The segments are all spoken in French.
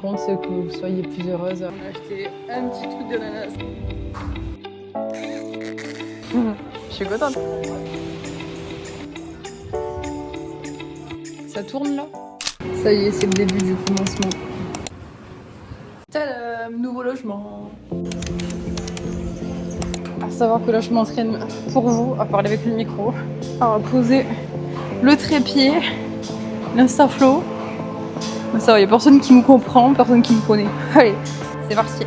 compte, c'est que vous soyez plus heureuse. On a acheté un petit truc d'ananas. Je suis contente. Ça tourne là? Ça y est, c'est le début du commencement. Tadam, nouveau logement. À savoir que là, je m'entraîne pour vous, à parler avec le micro, à poser le trépied, l'instaflow. Ça va, il n'y a personne qui me comprend, personne qui me connaît. Allez, c'est parti.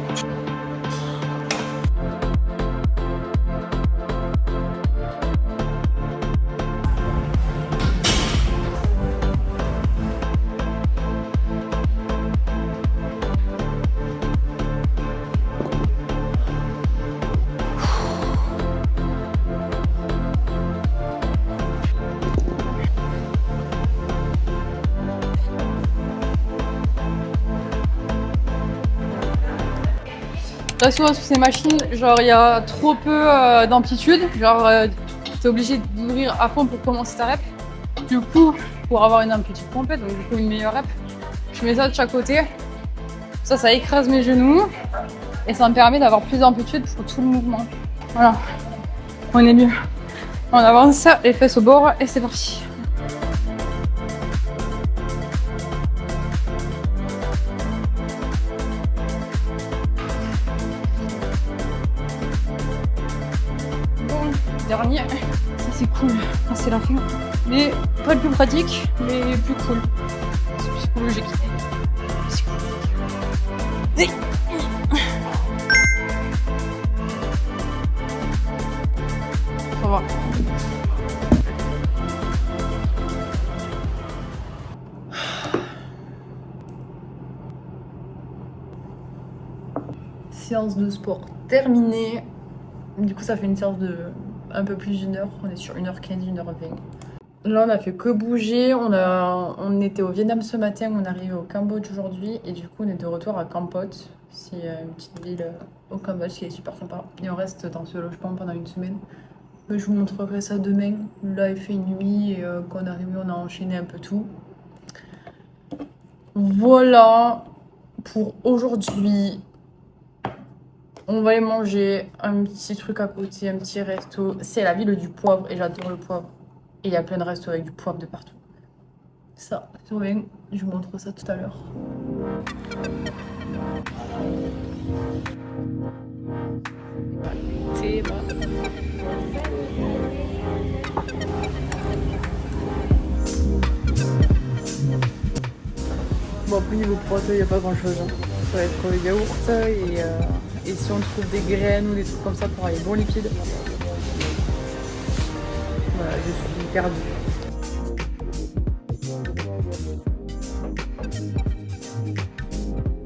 Très souvent sur ces machines, genre il y a trop peu d'amplitude, genre t'es obligé d'ouvrir à fond pour commencer ta rep. Du coup, pour avoir une amplitude complète, donc du coup une meilleure rep, je mets ça de chaque côté. Ça écrase mes genoux et ça me permet d'avoir plus d'amplitude pour tout le mouvement. Voilà, on est mieux. On avance, les fesses au bord et c'est parti. Dernier, ça c'est cool, c'est la fin. Mais pas le plus pratique, mais plus cool. C'est psychologique. Psychologique. Ça va. Séance de sport terminée. Du coup, ça fait une séance de un peu plus d'une heure. On est sur 1h15, 1h20. Là, on a fait que bouger. On était au Vietnam ce matin. On est arrivé au Cambodge aujourd'hui. Et du coup, on est de retour à Kampot. C'est une petite ville au Cambodge qui est super sympa. Et on reste dans ce logement pendant une semaine. Je vous montrerai ça demain. Là, il fait nuit. Et quand on est arrivé, on a enchaîné un peu tout. Voilà pour aujourd'hui. On va aller manger un petit truc à côté, un petit resto. C'est la ville du poivre et j'adore le poivre. Et il y a plein de restos avec du poivre de partout. Ça, surveille, je vous montre ça tout à l'heure. Bon, après niveau protéines, il n'y a pas grand chose. Hein. Ça va être le yaourt et si on trouve des graines ou des trucs comme ça pour aller bon liquide. Voilà, je suis perdue.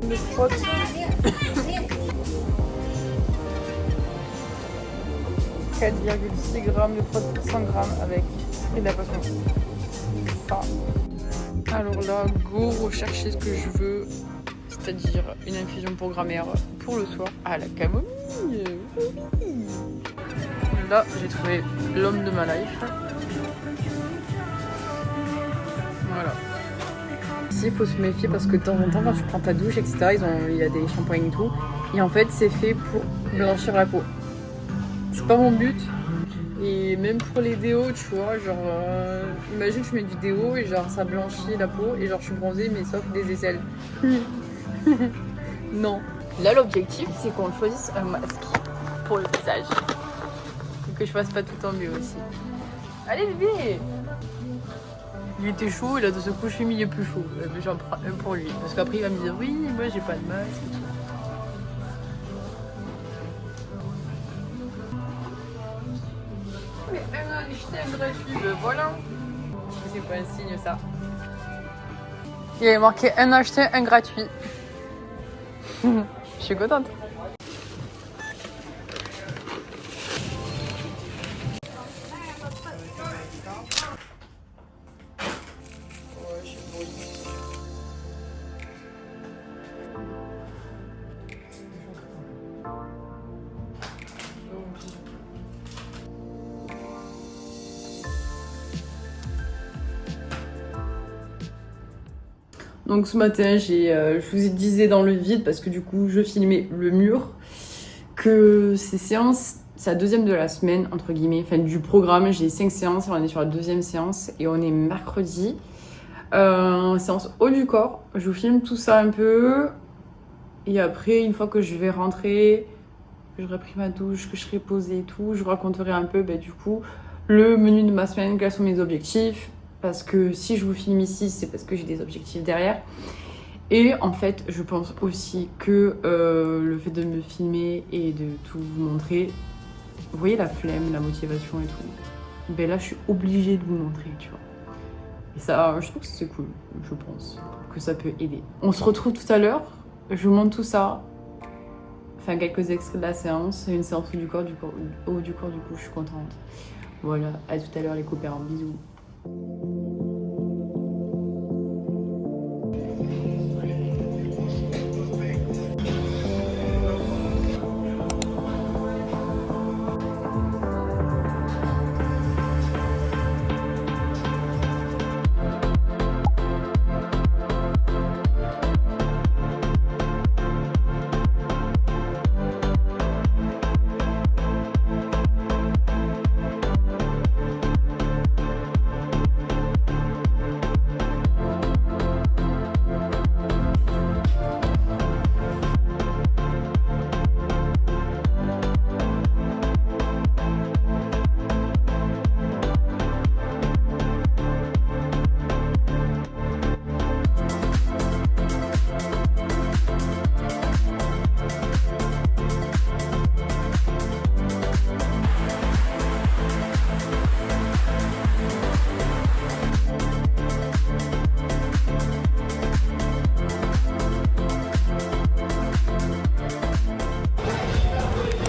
Le prot. 4,6 grammes de prot pour 100 grammes avec et de la poisson. Ça. Alors là, go rechercher ce que je veux, c'est-à-dire une infusion programmée pour le soir à la camomille. Oui. Là, j'ai trouvé l'homme de ma life. Voilà. Ici, il faut se méfier parce que de temps en temps, quand tu prends ta douche, etc., il y a des shampoings et tout. Et en fait, c'est fait pour blanchir la peau. C'est pas mon but. Et même pour les déos, tu vois, genre, imagine je mets du déo et genre ça blanchit la peau et genre je suis bronzée mais sauf des aisselles. Non. Là l'objectif c'est qu'on choisisse un masque pour le visage. Et que je fasse pas tout en mieux aussi. Allez bébé! Il était chaud et là de ce coup je suis mis il est plus chaud. J'en prends un pour lui. Parce qu'après il va me dire oui, moi j'ai pas de masque et tout. Mais un acheté gratuit, voilà. C'est pas un signe ça. Il y avait marqué un acheté, un gratuit. Je suis contente. Donc ce matin, je vous disais dans le vide, parce que du coup, je filmais le mur, que ces séances, c'est la deuxième de la semaine, entre guillemets, enfin du programme. J'ai 5 séances et on est sur la deuxième séance et on est mercredi. Séance haut du corps. Je vous filme tout ça un peu. Et après, une fois que je vais rentrer, que j'aurai pris ma douche, que je serai posée et tout, je vous raconterai un peu du coup le menu de ma semaine, quels sont mes objectifs. Parce que si je vous filme ici, c'est parce que j'ai des objectifs derrière. Et en fait, je pense aussi que le fait de me filmer et de tout vous montrer, vous voyez la flemme, la motivation et tout, ben là je suis obligée de vous montrer, tu vois. Et ça, je trouve que c'est cool, je pense que ça peut aider. On se retrouve tout à l'heure, je vous montre tout ça. Enfin, quelques extraits de la séance, une séance haut du corps, du coup, je suis contente. Voilà, à tout à l'heure les copains, bisous.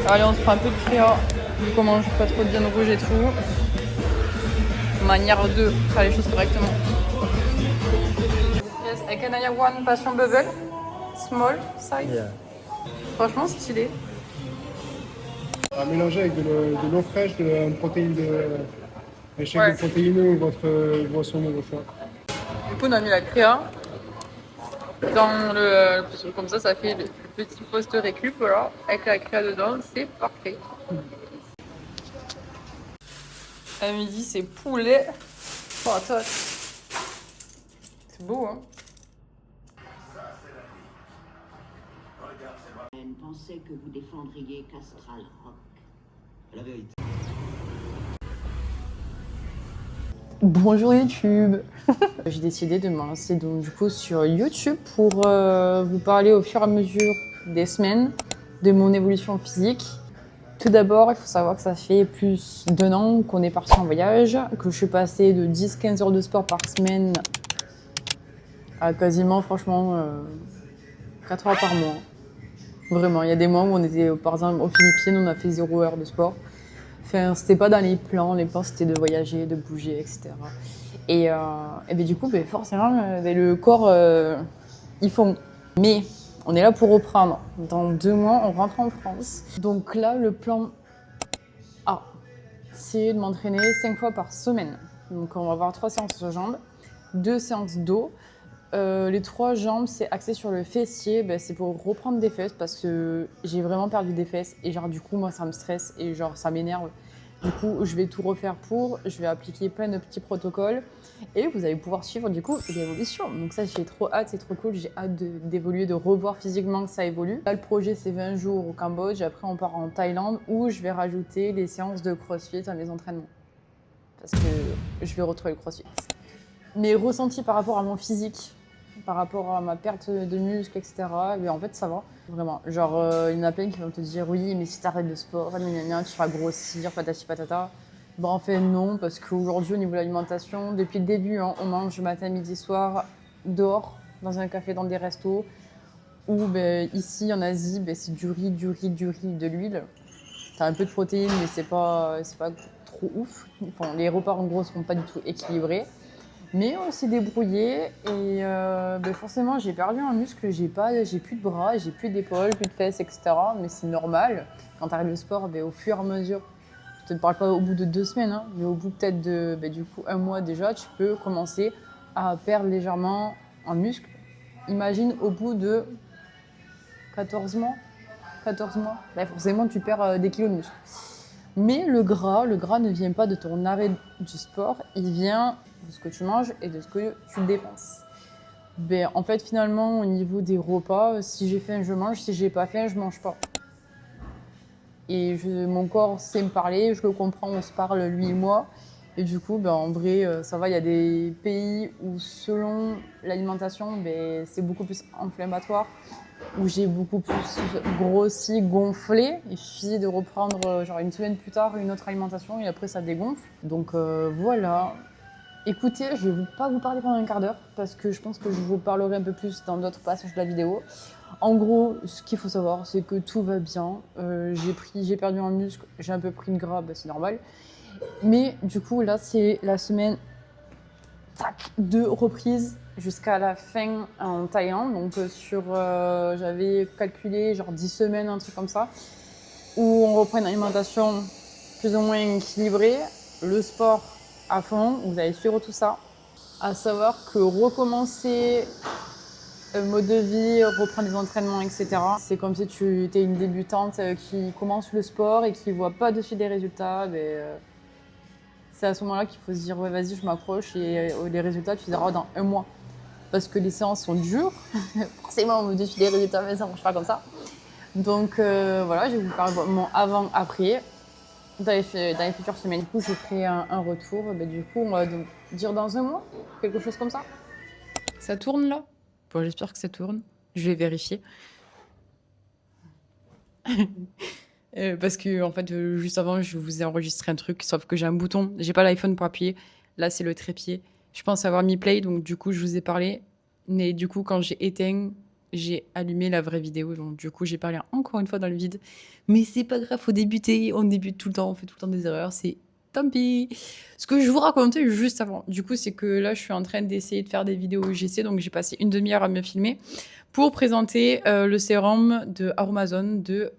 Allez, on se prend un peu de créa, vu qu'on mange pas trop de viande rouge et tout. Manière de faire les choses correctement. Yes, I can I have one passion bubble, small size. Yeah. Franchement stylé. À mélanger avec de l'eau fraîche, de protéines un chèque de protéineux ou votre boisson de vos choix. Du coup, on a mis la créa dans le comme ça fait le petit post récup, voilà, avec la créa dedans, c'est parfait. À midi, c'est poulet, patate. C'est beau, hein? Pensait que vous défendriez Castral Rock. La vérité. Bonjour YouTube. J'ai décidé de me lancer donc du coup sur YouTube pour vous parler au fur et à mesure des semaines de mon évolution physique. Tout d'abord, il faut savoir que ça fait plus d'1 an qu'on est parti en voyage, que je suis passée de 10-15 heures de sport par semaine à quasiment, franchement, 4 heures par mois. Vraiment, il y a des mois où on était, par exemple, aux Philippines, on a fait 0 heure de sport. Enfin, c'était pas dans les plans c'était de voyager, de bouger, etc. Et ben, du coup, ben, forcément, ben, le corps, il fond. Mais on est là pour reprendre. Dans 2 mois, on rentre en France. Donc là, le plan A, c'est de m'entraîner 5 fois par semaine. Donc on va avoir 3 séances de jambes, 2 séances dos. Les 3 jambes, c'est axé sur le fessier, ben, c'est pour reprendre des fesses parce que j'ai vraiment perdu des fesses et genre du coup moi ça me stresse et genre ça m'énerve. Du coup je vais tout refaire je vais appliquer plein de petits protocoles et vous allez pouvoir suivre du coup l'évolution. Donc ça j'ai trop hâte, c'est trop cool, j'ai hâte d'évoluer, de revoir physiquement que ça évolue. Là le projet c'est 20 jours au Cambodge, après on part en Thaïlande où je vais rajouter les séances de crossfit à mes entraînements. Parce que je vais retrouver le crossfit. Mes ressentis par rapport à mon physique, par rapport à ma perte de muscles, etc. Mais en fait, ça va, vraiment. Genre, il y en a plein qui vont te dire oui, mais si t'arrêtes le sport, tu vas grossir, patati patata. Bon, en fait, non, parce qu'aujourd'hui, au niveau de l'alimentation, depuis le début, hein, on mange matin, midi, soir, dehors, dans un café, dans des restos. Ou ben, ici, en Asie, ben, c'est du riz, de l'huile. T'as un peu de protéines, mais c'est pas trop ouf. Enfin, les repas, en gros, seront pas du tout équilibrés. Mais on s'est débrouillé et ben forcément j'ai perdu un muscle, j'ai plus de bras, j'ai plus d'épaules, plus de fesses, etc. Mais c'est normal. Quand tu arrêtes le sport, ben, au fur et à mesure, je te parle pas au bout de 2 semaines, hein, mais au bout peut-être de du coup 1 mois déjà, tu peux commencer à perdre légèrement en muscle. imagine au bout de 14 mois, bah forcément tu perds des kilos de muscle. Mais le gras ne vient pas de ton arrêt du sport, il vient de ce que tu manges et de ce que tu dépenses. Ben, en fait, finalement, au niveau des repas, si j'ai faim, je mange, si j'ai pas faim, je mange pas. Et mon corps sait me parler, je le comprends, on se parle lui et moi. Et du coup, ben, en vrai, ça va, il y a des pays où selon l'alimentation, ben, c'est beaucoup plus inflammatoire, où j'ai beaucoup plus grossi, gonflé. Il suffit de reprendre genre une semaine plus tard une autre alimentation et après ça dégonfle. Donc voilà. Écoutez, je ne vais pas vous parler pendant un quart d'heure parce que je pense que je vous parlerai un peu plus dans d'autres passages de la vidéo. En gros, ce qu'il faut savoir, c'est que tout va bien. J'ai perdu un muscle, j'ai un peu pris de gras, bah, c'est normal. Mais du coup, là, c'est la semaine de reprise jusqu'à la fin en Thaïlande. Donc j'avais calculé genre 10 semaines, un truc comme ça, où on reprend une alimentation plus ou moins équilibrée, le sport à fond, vous allez suivre tout ça. À savoir que recommencer mode de vie, reprendre des entraînements, etc. C'est comme si tu étais une débutante qui commence le sport et qui ne voit pas de suite des résultats. C'est à ce moment-là qu'il faut se dire ouais, vas-y, je m'accroche et les résultats, tu les auras dans un mois. Parce que les séances sont dures. Forcément, on veut de suite des résultats, mais ça ne marche pas comme ça. Donc voilà, je vais vous parler mon avant-après. Dans les futures semaines, du coup, je ferai un retour. Ben, du coup, on va dire dans un mois, quelque chose comme ça. Ça tourne là? Bon, j'espère que ça tourne. Je vais vérifier. Parce que en fait, juste avant, je vous ai enregistré un truc, sauf que j'ai un bouton. J'ai pas l'iPhone pour appuyer. Là, c'est le trépied. Je pense avoir mis play, donc du coup, je vous ai parlé. Mais du coup, quand j'ai éteint, j'ai allumé la vraie vidéo. Donc du coup, j'ai parlé encore une fois dans le vide. Mais c'est pas grave, faut débuter. On débute tout le temps, on fait tout le temps des erreurs. C'est tant pis. Ce que je vous racontais juste avant, du coup, c'est que là, je suis en train d'essayer de faire des vidéos UGC. Donc j'ai passé une demi-heure à me filmer pour présenter le sérum de Aromazone de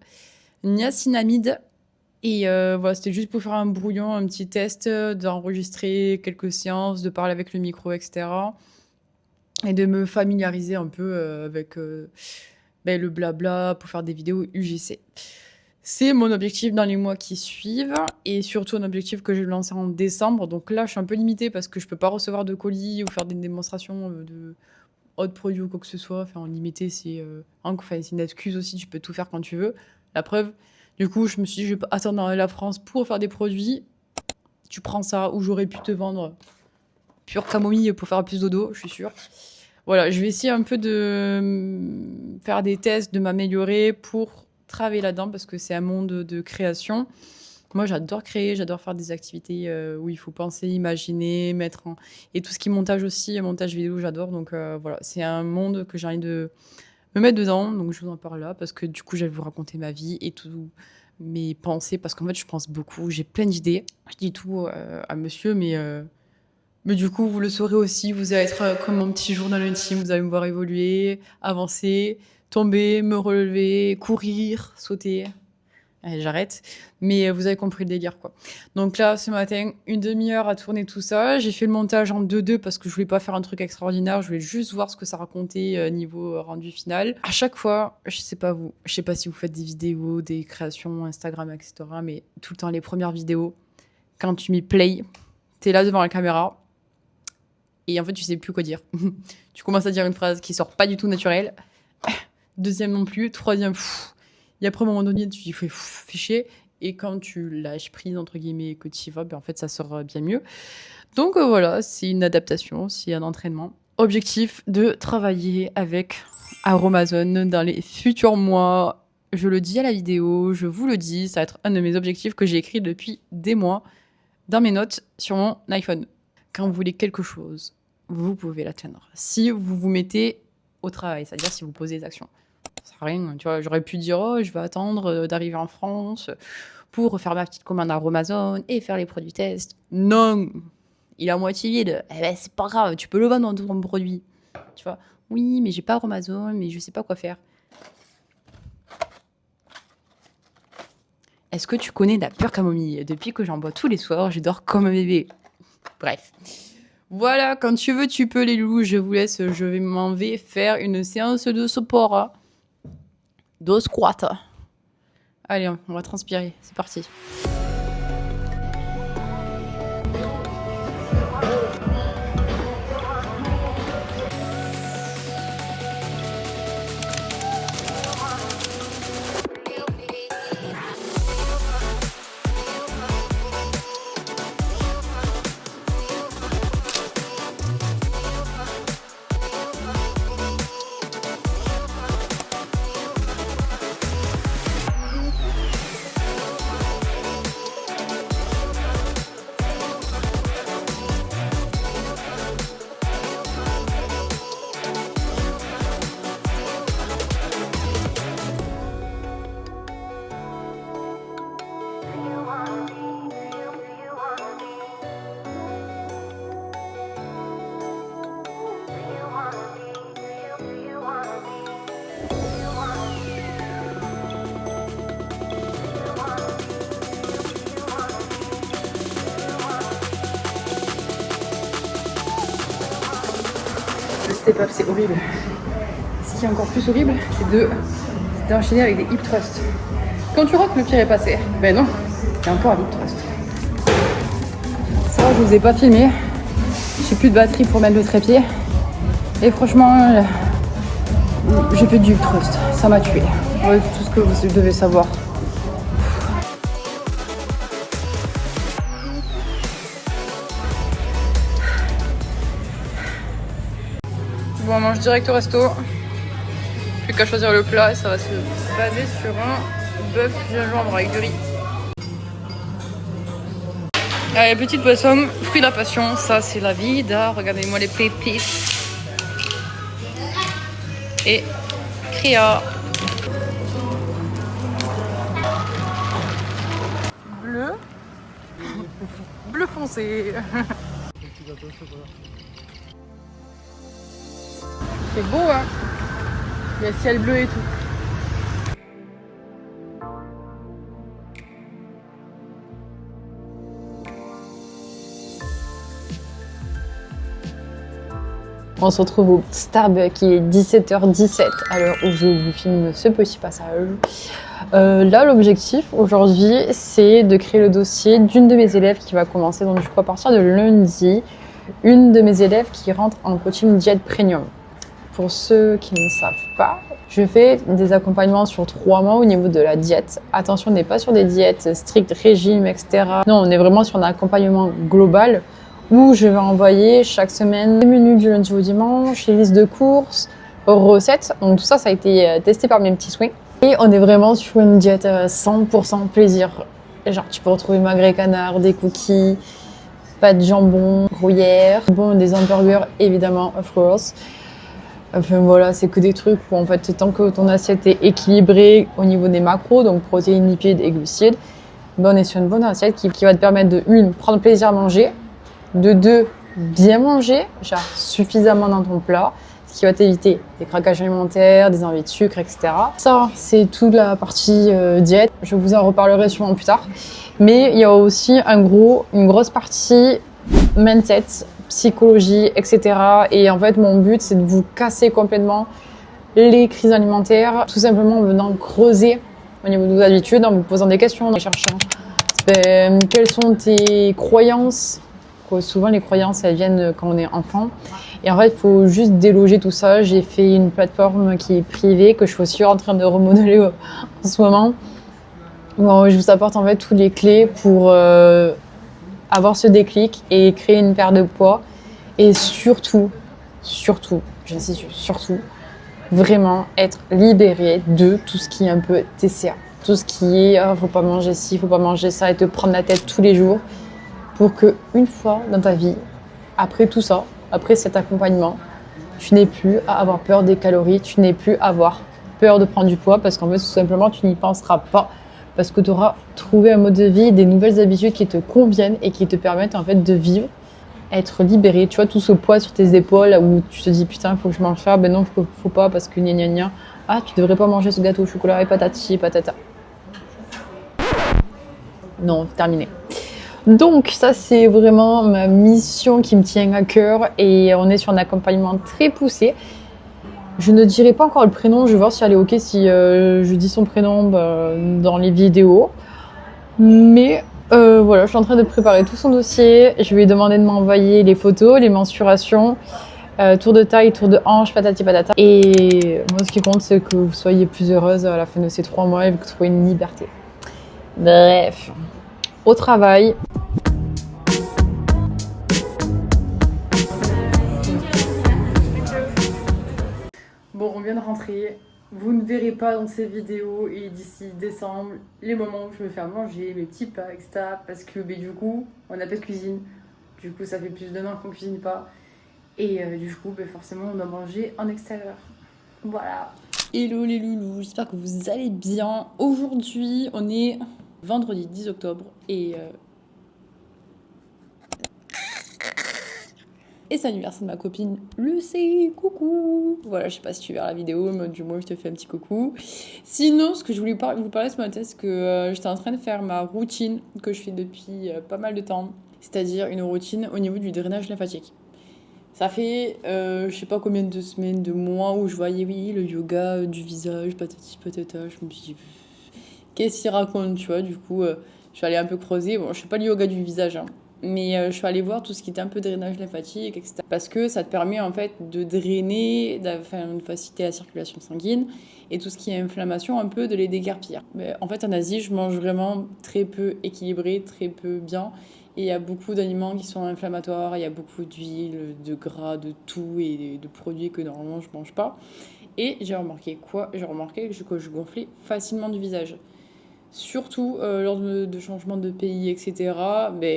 niacinamide. Et voilà, c'était juste pour faire un brouillon, un petit test, d'enregistrer quelques séances, de parler avec le micro, etc. Et de me familiariser un peu avec le blabla pour faire des vidéos UGC. C'est mon objectif dans les mois qui suivent et surtout un objectif que je vais lancer en décembre. Donc là, je suis un peu limitée parce que je peux pas recevoir de colis ou faire des démonstrations de autres produits ou quoi que ce soit. Enfin, en limité, c'est une excuse aussi, tu peux tout faire quand tu veux. La preuve, du coup, je me suis dit, je vais pas attendre la France pour faire des produits. Tu prends ça, ou j'aurais pu te vendre pure camomille pour faire plus dodo, je suis sûre. Voilà, je vais essayer un peu de faire des tests, de m'améliorer pour travailler là-dedans parce que c'est un monde de création. Moi, j'adore créer, j'adore faire des activités où il faut penser, imaginer, et tout ce qui est montage aussi, montage vidéo, j'adore. Donc voilà, c'est un monde que j'ai envie de me mettre dedans. Donc je vous en parle là parce que du coup, j'allais vous raconter ma vie et tout mes pensées parce qu'en fait, je pense beaucoup, j'ai plein d'idées. Je dis tout à monsieur, mais du coup, vous le saurez aussi, vous allez être comme mon petit journal intime, vous allez me voir évoluer, avancer, tomber, me relever, courir, sauter. Allez, j'arrête. Mais vous avez compris le délire, quoi. Donc là, ce matin, une demi-heure à tourner tout ça. J'ai fait le montage en 2-2 parce que je voulais pas faire un truc extraordinaire. Je voulais juste voir ce que ça racontait niveau rendu final. À chaque fois, je sais pas vous, je sais pas si vous faites des vidéos, des créations Instagram, etc. Mais tout le temps, les premières vidéos, quand tu mets play, t'es là devant la caméra. Et en fait, tu sais plus quoi dire. Tu commences à dire une phrase qui sort pas du tout naturelle. Deuxième non plus. Troisième, et après, à un moment donné, tu dis, fais chier. Et quand tu lâches prise, entre guillemets, que tu y vas, ben, en fait, ça sort bien mieux. Donc voilà, c'est une adaptation, c'est un entraînement. Objectif de travailler avec Aromazone dans les futurs mois. Je le dis à la vidéo, je vous le dis, ça va être un de mes objectifs que j'ai écrit depuis des mois dans mes notes sur mon iPhone. Quand vous voulez quelque chose, vous pouvez l'atteindre. Si vous vous mettez au travail, c'est-à-dire si vous posez des actions. Ça sert à rien, tu vois, j'aurais pu dire, oh, je vais attendre d'arriver en France pour faire ma petite commande Aromazone et faire les produits tests. Non, il est à moitié vide. Eh ben, c'est pas grave, tu peux le vendre dans ton produit. Tu vois, oui, mais j'ai pas Aromazone, mais je sais pas quoi faire. Est-ce que tu connais la pure camomille? Depuis que j'en bois tous les soirs, je dors comme un bébé. Bref. Voilà, quand tu veux, tu peux les loups. Je vous laisse, m'en vais faire une séance de sport. De squat. Allez, on va transpirer. C'est parti. Le step-up, c'est horrible. Ce qui est encore plus horrible, c'est d'enchaîner avec des hip thrusts. Quand tu crois que le pire est passé, ben non, il y a encore un hip thrust. Ça, je vous ai pas filmé. J'ai plus de batterie pour mettre le trépied. Et franchement, j'ai fait du hip thrust. Ça m'a tué. Ouais, tout ce que vous devez savoir. Bon, on mange direct au resto. Plus qu'à choisir le plat et ça va se baser sur un bœuf gingembre avec du riz. Allez, petite boisson, fruit de la passion, ça c'est la vie. Regardez-moi les pépites. Et créa. Bleu. Bleu foncé. C'est beau, hein. Il y a le ciel bleu et tout. On se retrouve au Starbucks, il est 17h17 à l'heure où je vous filme ce petit passage. Là, l'objectif aujourd'hui, c'est de créer le dossier d'une de mes élèves qui va commencer, donc je crois à partir de lundi, une de mes élèves qui rentre en coaching diète premium. Pour ceux qui ne savent pas, je fais des accompagnements sur 3 mois au niveau de la diète. Attention, on n'est pas sur des diètes strictes, régime, etc. Non, on est vraiment sur un accompagnement global où je vais envoyer chaque semaine les menus du lundi au dimanche, les listes de courses, recettes. Donc tout ça, ça a été testé par mes petits soins. Et on est vraiment sur une diète 100% plaisir. Genre, tu peux retrouver magret canard, des cookies, pâte de jambon, gruyère, bon, des hamburgers évidemment, of course. Enfin voilà, c'est que des trucs où en fait, tant que ton assiette est équilibrée au niveau des macros, donc protéines, lipides et glucides, ben on est sur une bonne assiette qui va te permettre de 1, prendre plaisir à manger, de 2, bien manger, genre suffisamment dans ton plat, ce qui va t'éviter des craquages alimentaires, des envies de sucre, etc. Ça, c'est toute la partie diète. Je vous en reparlerai sûrement plus tard. Mais il y a aussi une grosse partie mindset, psychologie, etc. Et en fait, mon but, c'est de vous casser complètement les crises alimentaires, tout simplement en venant creuser au niveau de vos habitudes, en vous posant des questions, en cherchant quelles sont tes croyances. Souvent, les croyances, elles viennent quand on est enfant. Et en fait, il faut juste déloger tout ça. J'ai fait une plateforme qui est privée, que je suis aussi en train de remodeler en ce moment. Où je vous apporte en fait toutes les clés pour avoir ce déclic et créer une perte de poids. Et surtout, j'insiste surtout, vraiment être libéré de tout ce qui est un peu TCA. Tout ce qui est faut pas manger ci, faut pas manger ça et te prendre la tête tous les jours. Pour qu'une fois dans ta vie, après tout ça, après cet accompagnement, tu n'aies plus à avoir peur des calories, tu n'aies plus à avoir peur de prendre du poids parce qu'en fait, tout simplement, tu n'y penseras pas parce que tu auras trouvé un mode de vie, des nouvelles habitudes qui te conviennent et qui te permettent en fait de vivre, être libéré. Tu vois, tout ce poids sur tes épaules là, où tu te dis putain, il faut que je mange ça, ben non, faut pas parce que gna gna gna. Ah, tu devrais pas manger ce gâteau au chocolat et patati patata. Non, terminé. Donc ça c'est vraiment ma mission qui me tient à cœur et on est sur un accompagnement très poussé. Je ne dirai pas encore le prénom, je vais voir si elle est ok si je dis son prénom dans les vidéos. Mais voilà, je suis en train de préparer tout son dossier. Je lui ai demandé de m'envoyer les photos, les mensurations, tour de taille, tour de hanche, patati patata. Et moi ce qui compte c'est que vous soyez plus heureuse à la fin de ces 3 mois et que vous trouvez une liberté. Bref, au travail. Bon, on vient de rentrer. Vous ne verrez pas dans ces vidéos et d'ici décembre les moments où je me fais à manger, mes petits plats, etc. Parce que du coup, on n'a pas de cuisine. Du coup, ça fait plus d'1 an qu'on cuisine pas. Et du coup, forcément, on doit manger en extérieur. Voilà. Hello les loulous, j'espère que vous allez bien. Aujourd'hui, on est vendredi 10 octobre et c'est l'anniversaire de ma copine Lucie, coucou. Voilà, je sais pas si tu verras la vidéo, mais du moins je te fais un petit coucou. Sinon, ce que je voulais vous parler ce matin, c'est que j'étais en train de faire ma routine que je fais depuis pas mal de temps. C'est-à-dire une routine au niveau du drainage lymphatique. Ça fait je sais pas combien de semaines, de mois où je voyais oui, le yoga du visage, patati patata. Je me suis dit, qu'est-ce qu'il raconte, tu vois. Du coup, je suis allée un peu creuser. Bon, je fais pas le yoga du visage, hein. Mais je suis allée voir tout ce qui était un peu drainage lymphatique, etc. Parce que ça te permet en fait de drainer, de faciliter la circulation sanguine et tout ce qui est inflammation, un peu de les déguerpir. Mais en fait, en Asie, je mange vraiment très peu équilibré, très peu bien. Et il y a beaucoup d'aliments qui sont inflammatoires, il y a beaucoup d'huile, de gras, de tout et de produits que normalement je mange pas. Et j'ai remarqué quoi? J'ai remarqué que je gonflais facilement du visage. Surtout lors de changements de pays, etc.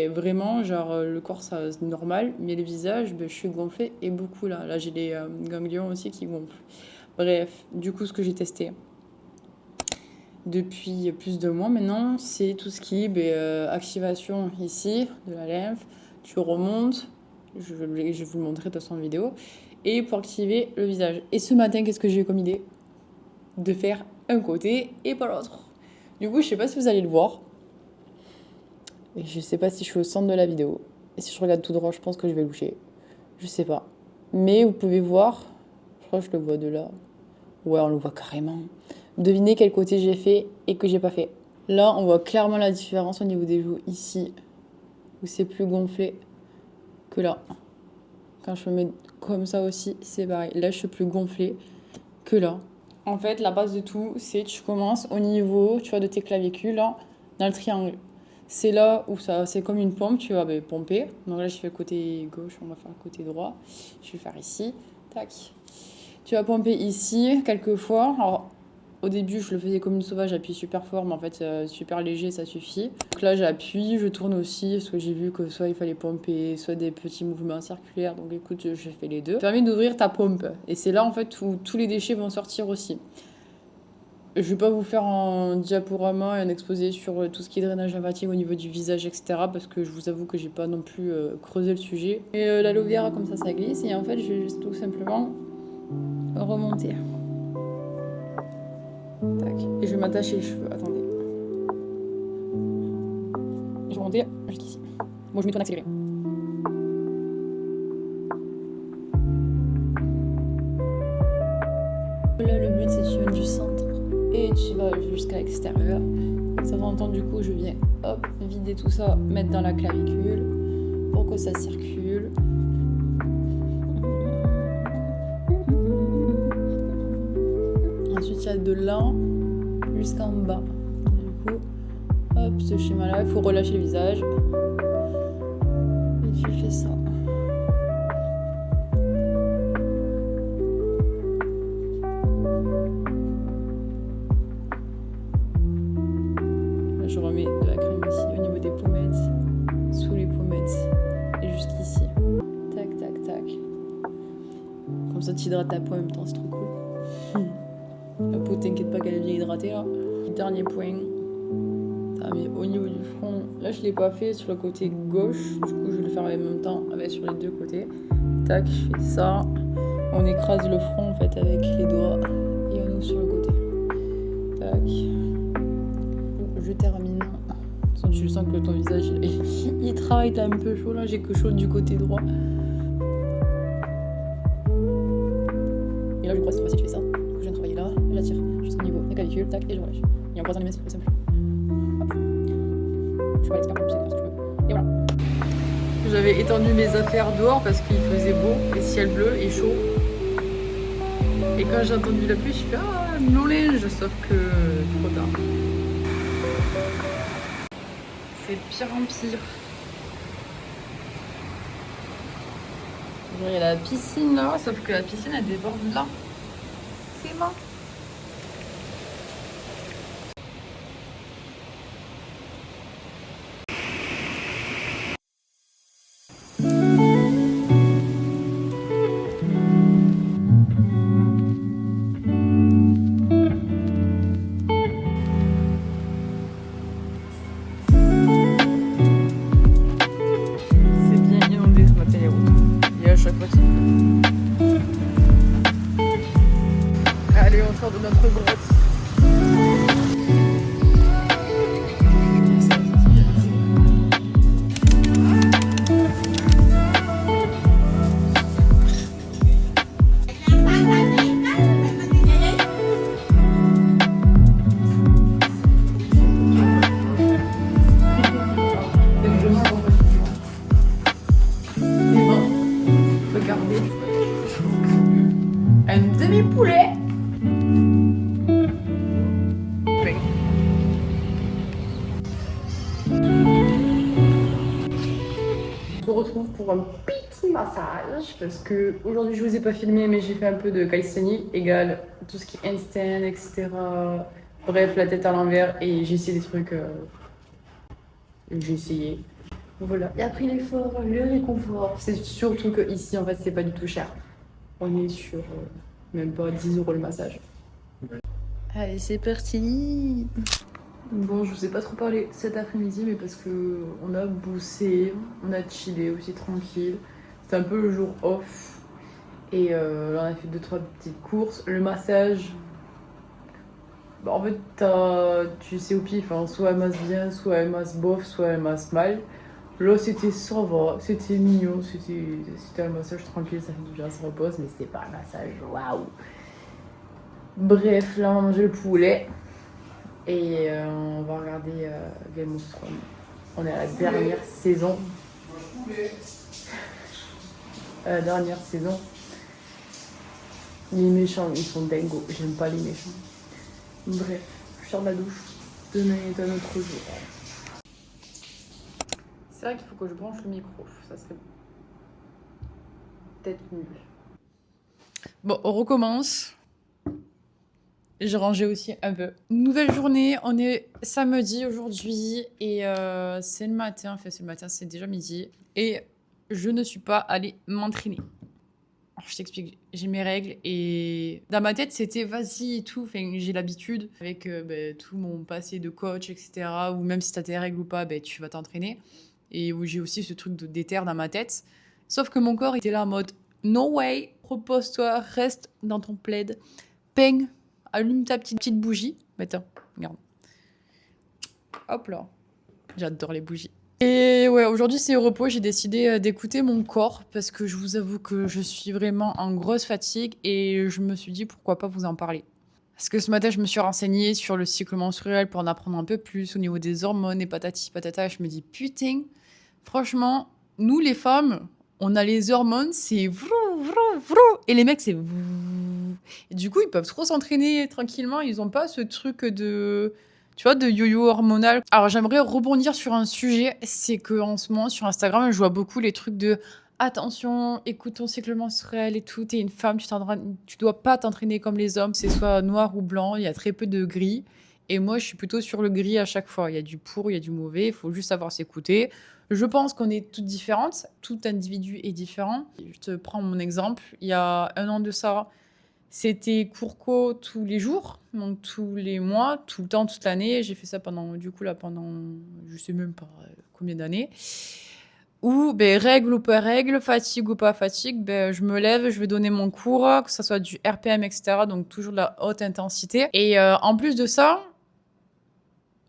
Vraiment, le corps, ça c'est normal, mais le visage, je suis gonflée et beaucoup là. Là, j'ai les ganglions aussi qui gonflent. Bref, du coup, ce que j'ai testé depuis plus de mois maintenant, c'est tout ce qui est activation ici de la lymphe. Tu remontes, je vais vous le montrer de toute façon en vidéo, et pour activer le visage. Et ce matin, qu'est-ce que j'ai eu comme idée? De faire un côté et pas l'autre. Du coup, je sais pas si vous allez le voir. Et je sais pas si je suis au centre de la vidéo. Et si je regarde tout droit, je pense que je vais loucher. Je sais pas. Mais vous pouvez voir. Je crois que je le vois de là. Ouais, on le voit carrément. Devinez quel côté j'ai fait et que j'ai pas fait. Là, on voit clairement la différence au niveau des joues ici. Où c'est plus gonflé que là. Quand je me mets comme ça aussi, c'est pareil. Là, je suis plus gonflée que là. En fait, la base de tout, c'est tu commences au niveau, tu vois, de tes clavicules, là, dans le triangle. C'est là où c'est comme une pompe, tu vas pomper. Donc là, je fais le côté gauche, on va faire le côté droit. Je vais faire ici, tac. Tu vas pomper ici, quelques fois. Alors, au début, je le faisais comme une sauvage, j'appuie super fort, mais en fait, super léger, ça suffit. Donc là, j'appuie, je tourne aussi, parce que j'ai vu que soit il fallait pomper, soit des petits mouvements circulaires. Donc écoute, je fais les deux. Ça permet d'ouvrir ta pompe. Et c'est là, en fait, où tous les déchets vont sortir aussi. Je vais pas vous faire un diaporama et un exposé sur tout ce qui est drainage lymphatique au niveau du visage, etc. Parce que je vous avoue que j'ai pas non plus creusé le sujet. Et l'aloe vera, comme ça glisse. Et en fait, je vais juste tout simplement remonter. Tac. Et je vais m'attacher les cheveux. Attendez. Je vais remonter jusqu'ici. Moi, je mets tout en accéléré. Là, le but, c'est que tu viennes du centre et tu vas jusqu'à l'extérieur. De temps en temps, du coup, je viens vider tout ça, mettre dans la clavicule pour que ça circule. Ensuite, il y a de là jusqu'en bas. Du coup, ce schéma-là, il faut relâcher le visage. Et tu fais ça. Là, je remets de la crème ici, au niveau des pommettes, sous les pommettes et jusqu'ici. Tac, tac, tac. Comme ça, tu hydrates ta peau en même temps, c'est trop cool. La peau, t'inquiète pas qu'elle est bien hydratée là. Dernier point, ça met au niveau du front. Là, je l'ai pas fait sur le côté gauche, du coup, je vais le faire en même temps avec sur les deux côtés. Tac, je fais ça. On écrase le front en fait avec les doigts et on ouvre sur le côté. Tac. Je termine. Tu sens que ton visage il travaille, t'as un peu chaud là, j'ai que chaud du côté droit. Et là je crois que cette fois-ci tu fais ça. Du coup je viens de travailler là, j'attire jusqu'au niveau des clavicules, tac, et je relâche. Et en croisant les mains c'est plus simple. Hop. Je suis pas l'expert, je sais faire ce que je veux. Et voilà. J'avais étendu mes affaires dehors parce qu'il faisait beau, et ciel bleu et chaud. Et quand j'ai entendu la pluie, je fais ah, mon linge, sauf que trop tard. C'est de pire en pire. Il y a la piscine là, sauf que la piscine elle déborde là. C'est mort. Allez, on sort de notre grotte. Regardez. Un demi-poulet. On se retrouve pour un petit massage parce que aujourd'hui je vous ai pas filmé mais j'ai fait un peu de calisthenics égale tout ce qui est handstand, etc. Bref, la tête à l'envers et j'ai essayé des trucs. J'ai essayé. Voilà. Et après l'effort, le réconfort. C'est surtout que ici en fait c'est pas du tout cher. On est sur même pas 10 € le massage. Allez, c'est parti. Bon, je vous ai pas trop parlé cet après-midi, mais parce que on a bossé, on a chillé aussi tranquille. C'était un peu le jour off. Et là, on a fait 2-3 petites courses. Le massage, bah, en fait, tu sais au pif, hein, soit elle masse bien, soit elle masse bof, soit elle masse mal. Là, c'était ça va, c'était mignon, c'était un massage tranquille, ça fait du bien, ça repose, mais c'était pas un massage waouh. Bref, là, on va manger le poulet. Et on va regarder Game of Thrones. On est à la dernière saison. Dernière saison. Les méchants, ils sont dingos. J'aime pas les méchants. Bref, je sors de la douche. Demain est un autre jour. C'est vrai qu'il faut que je branche le micro. Ça serait peut-être mieux. Bon, on recommence. J'ai rangé aussi un peu. Nouvelle journée, on est samedi aujourd'hui et c'est le matin, enfin c'est le matin, c'est déjà midi et je ne suis pas allée m'entraîner. Alors, je t'explique, j'ai mes règles et dans ma tête c'était vas-y et tout, enfin, j'ai l'habitude avec tout mon passé de coach, etc. Ou même si t'as tes règles ou pas, tu vas t'entraîner. Et où j'ai aussi ce truc de déter dans ma tête. Sauf que mon corps était là en mode no way, repose-toi, reste dans ton plaid, peigne. Allume ta petite bougie. Mais attends, regarde. Hop là. J'adore les bougies. Et ouais, aujourd'hui c'est au repos. J'ai décidé d'écouter mon corps parce que je vous avoue que je suis vraiment en grosse fatigue et je me suis dit pourquoi pas vous en parler. Parce que ce matin, je me suis renseignée sur le cycle menstruel pour en apprendre un peu plus au niveau des hormones et patati patata. Je me dis putain, franchement, nous les femmes, on a les hormones, c'est vrou, vrou, vrou. Et les mecs, c'est vrou. Et du coup, ils peuvent trop s'entraîner tranquillement. Ils n'ont pas ce truc de, tu vois, de yo-yo hormonal. Alors, j'aimerais rebondir sur un sujet. C'est qu'en ce moment, sur Instagram, je vois beaucoup les trucs de attention, écoute ton cycle menstruel et tout. T'es une femme, tu dois pas t'entraîner comme les hommes. C'est soit noir ou blanc. Il y a très peu de gris. Et moi, je suis plutôt sur le gris à chaque fois. Il y a du pour, il y a du mauvais. Il faut juste savoir s'écouter. Je pense qu'on est toutes différentes. Tout individu est différent. Je te prends mon exemple. Il y a 1 an de ça, c'était court-co tous les jours, donc tous les mois, tout le temps, toute l'année. J'ai fait ça pendant, je sais même pas combien d'années. Ou règle ou pas règle, fatigue ou pas fatigue, je me lève, je vais donner mon cours, que ce soit du RPM, etc. Donc toujours de la haute intensité. Et en plus de ça,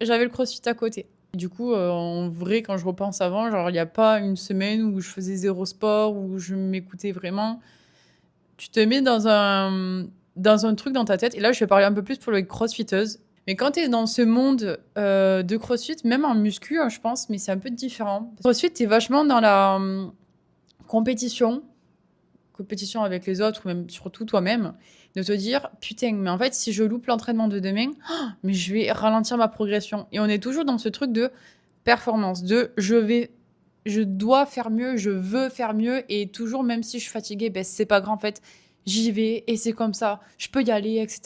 j'avais le crossfit à côté. Du coup, en vrai, quand je repense avant, genre, il n'y a pas une semaine où je faisais 0 sport, où je m'écoutais vraiment. Tu te mets dans un truc dans ta tête. Et là, je vais parler un peu plus pour les crossfiteuses. Mais quand tu es dans ce monde de crossfit, même en muscu, hein, je pense, mais c'est un peu différent. Crossfit, tu es vachement dans la compétition avec les autres, ou même surtout toi-même, de te dire, putain, mais en fait, si je loupe l'entraînement de demain, mais je vais ralentir ma progression. Et on est toujours dans ce truc de performance, de je dois faire mieux, je veux faire mieux, et toujours, même si je suis fatiguée, ben, c'est pas grave, en fait, j'y vais, et c'est comme ça, je peux y aller, etc.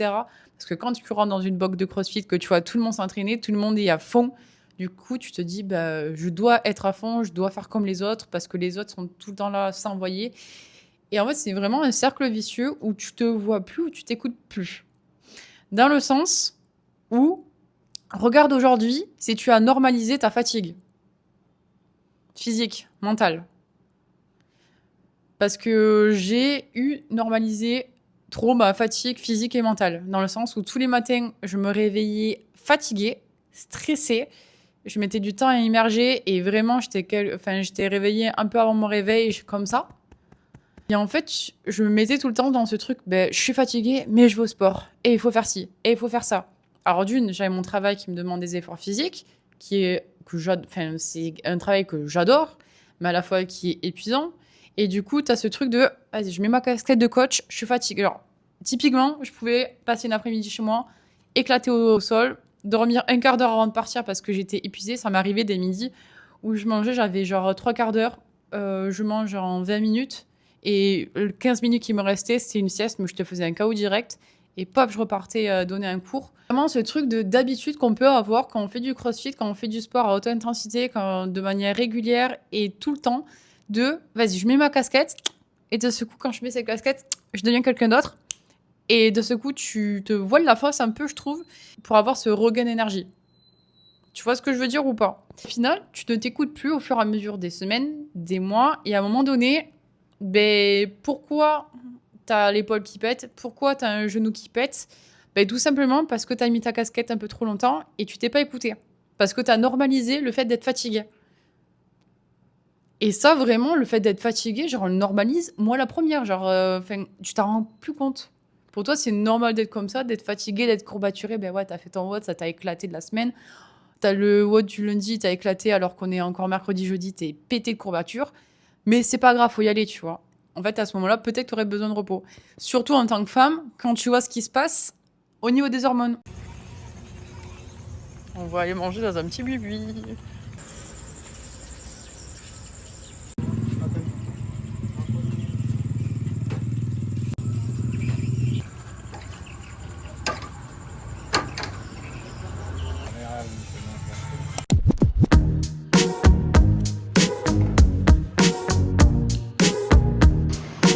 Parce que quand tu rentres dans une box de CrossFit, que tu vois tout le monde s'entraîner, tout le monde est à fond, du coup, tu te dis, bah, je dois être à fond, je dois faire comme les autres, parce que les autres sont tout le temps là à s'envoyer. Et en fait, c'est vraiment un cercle vicieux où tu te vois plus, où tu t'écoutes plus. Dans le sens où, regarde aujourd'hui si tu as normalisé ta fatigue. Physique, mentale. Parce que j'ai normalisé trop ma fatigue physique et mentale. Dans le sens où tous les matins, je me réveillais fatiguée, stressée. Je mettais du temps à immerger et vraiment, j'étais réveillée un peu avant mon réveil, comme ça. Et en fait, je me mettais tout le temps dans ce truc, je suis fatiguée, mais je vais au sport. Et il faut faire ci, et il faut faire ça. Alors d'une, j'avais mon travail qui me demande des efforts physiques, c'est un travail que j'adore, mais à la fois qui est épuisant. Et du coup, tu as ce truc de, vas-y, je mets ma casquette de coach, je suis fatiguée. Alors, typiquement, je pouvais passer une après-midi chez moi, éclater au sol, dormir un quart d'heure avant de partir parce que j'étais épuisée. Ça m'arrivait des midis où je mangeais, j'avais genre 3 quarts d'heure, je mange en 20 minutes. Et 15 minutes qui me restaient, c'était une sieste, mais je te faisais un KO direct. Et pop, je repartais donner un cours. Vraiment ce truc d'habitude qu'on peut avoir quand on fait du crossfit, quand on fait du sport à haute intensité, de manière régulière et tout le temps, vas-y, je mets ma casquette, et de ce coup, quand je mets cette casquette, je deviens quelqu'un d'autre. Et de ce coup, tu te voiles la face un peu, je trouve, pour avoir ce regain d'énergie. Tu vois ce que je veux dire ou pas? Au final, tu ne t'écoutes plus au fur et à mesure des semaines, des mois, et à un moment donné, pourquoi t'as l'épaule qui pète? Pourquoi t'as un genou qui pète? Tout simplement parce que t'as mis ta casquette un peu trop longtemps et tu t'es pas écouté. Parce que t'as normalisé le fait d'être fatigué. Et ça, vraiment, le fait d'être fatigué, genre, on le normalise. Moi, la première, tu t'en rends plus compte. Pour toi, c'est normal d'être comme ça, d'être fatigué, d'être courbaturé. Ouais, t'as fait ton WOD, ça t'a éclaté de la semaine. T'as le WOD du lundi, t'as éclaté alors qu'on est encore mercredi, jeudi, t'es pété de courbature. Mais c'est pas grave, faut y aller, tu vois. En fait, à ce moment-là, peut-être que tu aurais besoin de repos. Surtout en tant que femme, quand tu vois ce qui se passe au niveau des hormones. On va aller manger dans un petit bubi.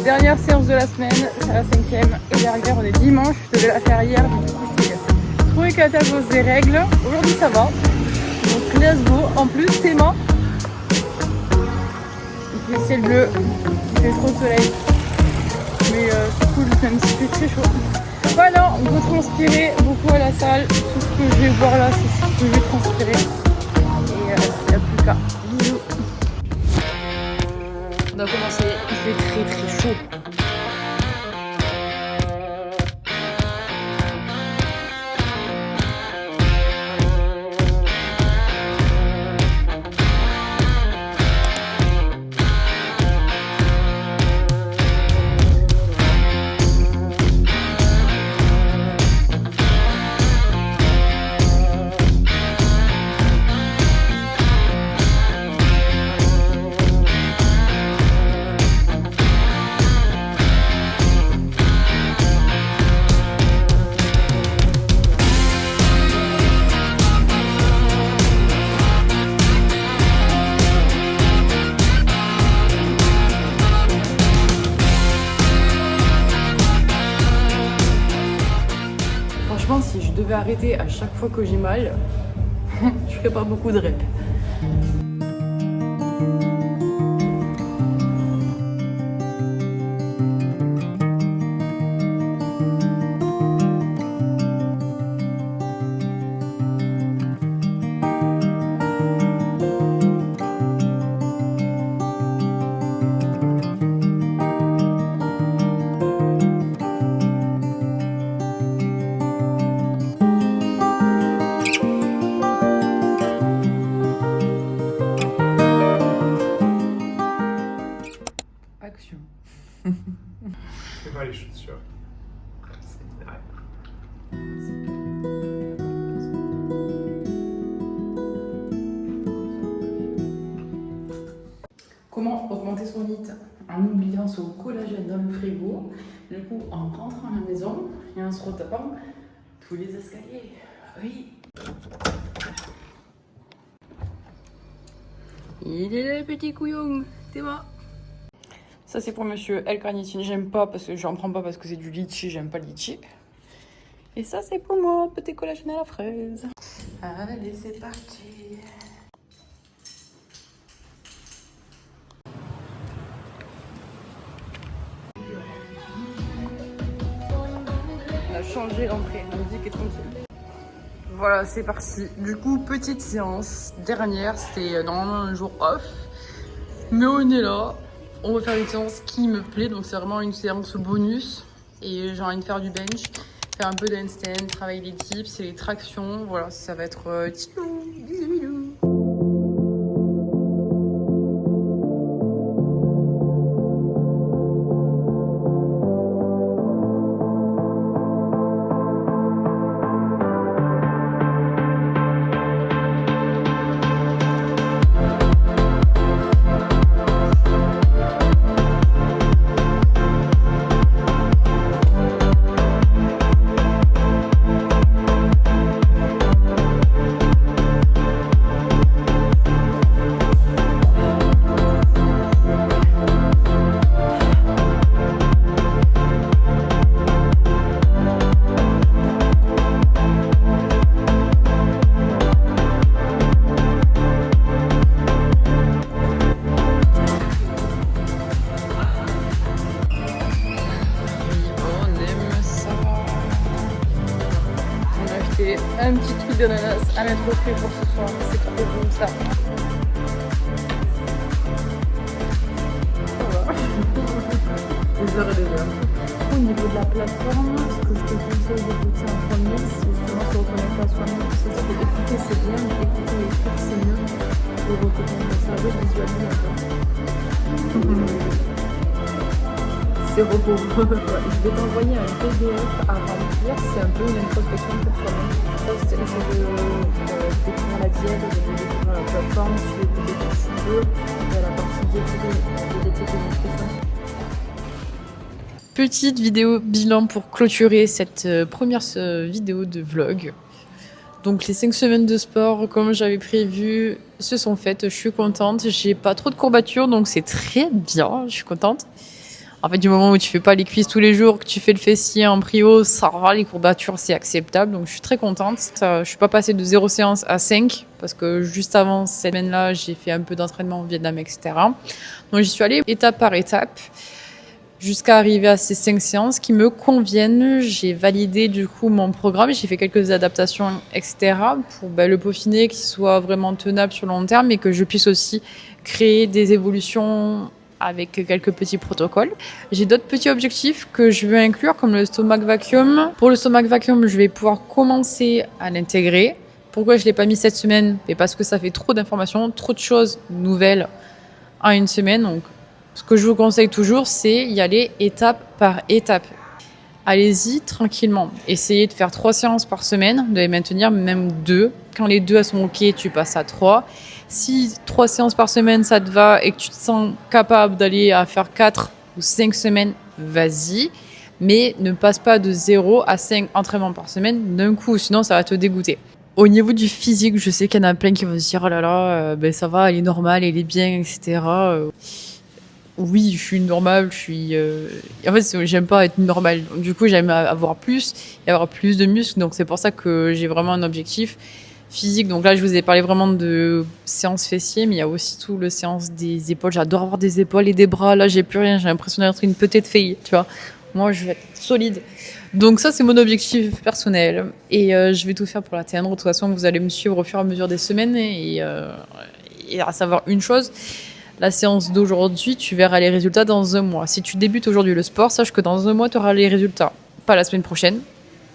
Dernière séance de la semaine, c'est la 5e. Et derrière, on est dimanche, je devais la faire hier, du coup, j'étais trop éclatée à cause des règles. Aujourd'hui, ça va. Donc, let's go. En plus, Théma, il fait ciel bleu, il fait trop de soleil. Mais c'est cool, même si c'est très chaud. Voilà, on peut transpirer beaucoup à la salle. Tout ce que je vais voir là, c'est ce que je vais transpirer. Et il n'y a plus qu'à. Bisous. On a commencé, il fait très très chaud. Franchement, si je devais arrêter à chaque fois que j'ai mal, je ferais pas beaucoup de reps. Comment augmenter son hit en oubliant son collagène dans le frigo? Du coup, en rentrant à la maison et en se retapant tous les escaliers. Oui. Il est là, le petit couillon. C'est moi. Ça, c'est pour monsieur L-carnitine. J'aime pas parce que j'en prends pas parce que c'est du litchi. J'aime pas le litchi. Et ça, c'est pour moi, petit collagène à la fraise. Allez, c'est parti. On a changé l'entrée, la musique est tranquille. Voilà, c'est parti. Du coup, petite séance. Dernière, c'était normalement un jour off. Mais on est là. On va faire une séance qui me plaît. Donc, c'est vraiment une séance bonus. Et j'ai envie de faire du bench, faire un peu d'handstand, travailler les dips et les tractions. Voilà, ça va être tchilou, bisous, bisous. Un petit truc d'ananas à mettre au frais pour ce soir, c'est trop bon ça. Des heures et des heures. Au niveau de la plateforme, ce que je te conseille d'écouter en premier, c'est justement se reconnecter à soi-même. C'est-à-dire que écouter c'est bien, mais écouter les trucs c'est mieux. Pour retenir le cerveau, visualiser un peu. C'est repos. Je vais t'envoyer un PDF à remplir, c'est un peu une introspection pour toi-même. C'est de définir la diète, de définir la plateforme, tu écoutes quand tu veux, il y a la partie diététique et nutrition. Petite vidéo bilan pour clôturer cette première vidéo de vlog. Donc les 5 semaines de sport, comme j'avais prévu, se sont faites. Je suis contente, j'ai pas trop de courbatures, donc c'est très bien, je suis contente. En fait, du moment où tu fais pas les cuisses tous les jours, que tu fais le fessier en prio, ça va, les courbatures, c'est acceptable. Donc, je suis très contente. Je suis pas passée de 0 séance à 5 parce que juste avant cette semaine-là, j'ai fait un peu d'entraînement au Vietnam, etc. Donc, j'y suis allée étape par étape jusqu'à arriver à ces 5 séances qui me conviennent. J'ai validé du coup mon programme, j'ai fait quelques adaptations, etc. pour le peaufiner, qu'il soit vraiment tenable sur le long terme et que je puisse aussi créer des évolutions avec quelques petits protocoles. J'ai d'autres petits objectifs que je veux inclure, comme le stomach vacuum. Pour le stomach vacuum, je vais pouvoir commencer à l'intégrer. Pourquoi je ne l'ai pas mis cette semaine? Parce que ça fait trop d'informations, trop de choses nouvelles en une semaine. Donc, ce que je vous conseille toujours, c'est y aller étape par étape. Allez-y tranquillement. Essayez de faire 3 séances par semaine, de les maintenir, même 2. Quand les 2 elles sont OK, tu passes à 3. Si 3 séances par semaine, ça te va et que tu te sens capable d'aller à faire 4 ou 5 semaines, vas-y. Mais ne passe pas de 0 à 5 entraînements par semaine d'un coup, sinon ça va te dégoûter. Au niveau du physique, je sais qu'il y en a plein qui vont se dire « Oh là là, ça va, elle est normale, elle est bien, etc. » Oui, je suis normale, En fait, j'aime pas être normale. Donc, du coup, j'aime avoir plus et avoir plus de muscles. Donc, c'est pour ça que j'ai vraiment un objectif physique. Donc là, je vous ai parlé vraiment de séance fessiers, mais il y a aussi tout le séance des épaules. J'adore avoir des épaules et des bras. Là, j'ai plus rien. J'ai l'impression d'être une petite fille, tu vois. Moi, je vais être solide. Donc ça, c'est mon objectif personnel. Et je vais tout faire pour l'atteindre. De toute façon, vous allez me suivre au fur et à mesure des semaines. Et à savoir une chose, la séance d'aujourd'hui, tu verras les résultats dans un mois. Si tu débutes aujourd'hui le sport, sache que dans un mois, tu auras les résultats. Pas la semaine prochaine,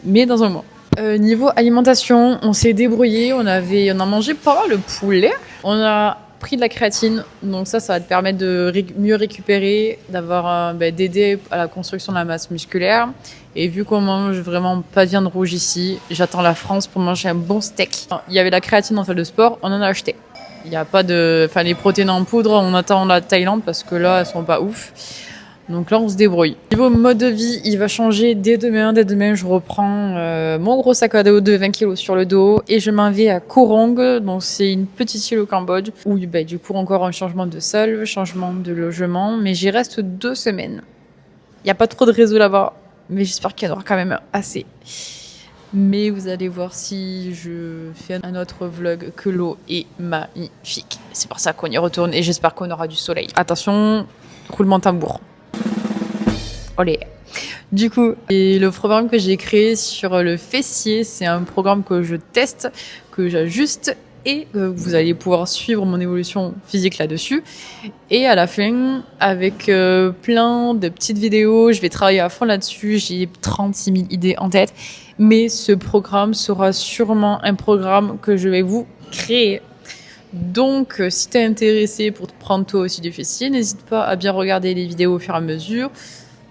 mais dans un mois. Niveau alimentation, on s'est débrouillé. On a mangé pas mal de poulet. On a pris de la créatine, donc ça va te permettre de mieux récupérer, d'aider à la construction de la masse musculaire. Et vu qu'on mange vraiment pas de viande rouge ici, j'attends la France pour manger un bon steak. Il y avait la créatine en salle de sport, on en a acheté. Il n'y a pas les protéines en poudre, on attend la Thaïlande parce que là, elles sont pas ouf. Donc là, on se débrouille. Niveau mode de vie, il va changer dès demain. Dès demain, je reprends mon gros sac à dos de 20 kg sur le dos et je m'en vais à Koh Rong. Donc c'est une petite île au Cambodge où du coup encore un changement de sol, changement de logement. Mais j'y reste 2 semaines. Il n'y a pas trop de réseau là-bas, mais j'espère qu'il y en aura quand même assez. Mais vous allez voir si je fais un autre vlog que l'eau est magnifique. C'est pour ça qu'on y retourne et j'espère qu'on aura du soleil. Attention, roulement de tambour. Olé. Du coup, et le programme que j'ai créé sur le fessier, c'est un programme que je teste, que j'ajuste et que vous allez pouvoir suivre mon évolution physique là-dessus. Et à la fin, avec plein de petites vidéos, je vais travailler à fond là-dessus. J'ai 36 000 idées en tête. Mais ce programme sera sûrement un programme que je vais vous créer. Donc, si tu es intéressé pour te prendre toi aussi du fessier, n'hésite pas à bien regarder les vidéos au fur et à mesure.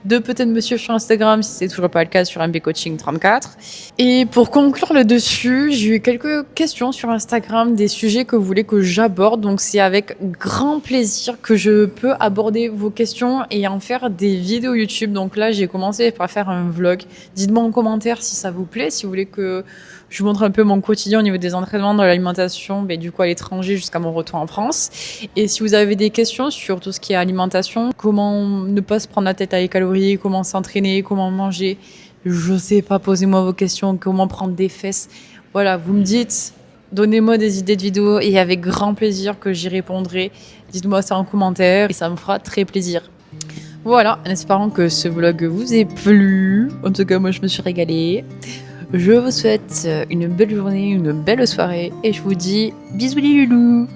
De peut-être me suivre sur Instagram si c'est toujours pas le cas, sur mbcoaching34. Et pour conclure le dessus, j'ai eu quelques questions sur Instagram, des sujets que vous voulez que j'aborde. Donc c'est avec grand plaisir que je peux aborder vos questions et en faire des vidéos YouTube. Donc là, j'ai commencé par faire un vlog. Dites-moi en commentaire si ça vous plaît, si vous voulez que je vous montre un peu mon quotidien au niveau des entraînements, de l'alimentation, du coup à l'étranger jusqu'à mon retour en France. Et si vous avez des questions sur tout ce qui est alimentation, comment ne pas se prendre la tête à les calories, comment s'entraîner, comment manger, je sais pas, posez-moi vos questions, comment prendre des fesses. Voilà, vous me dites, donnez-moi des idées de vidéos et avec grand plaisir que j'y répondrai. Dites-moi ça en commentaire et ça me fera très plaisir. Voilà, en espérant que ce vlog vous ait plu. En tout cas, moi je me suis régalée. Je vous souhaite une belle journée, une belle soirée et je vous dis bisous les loulous.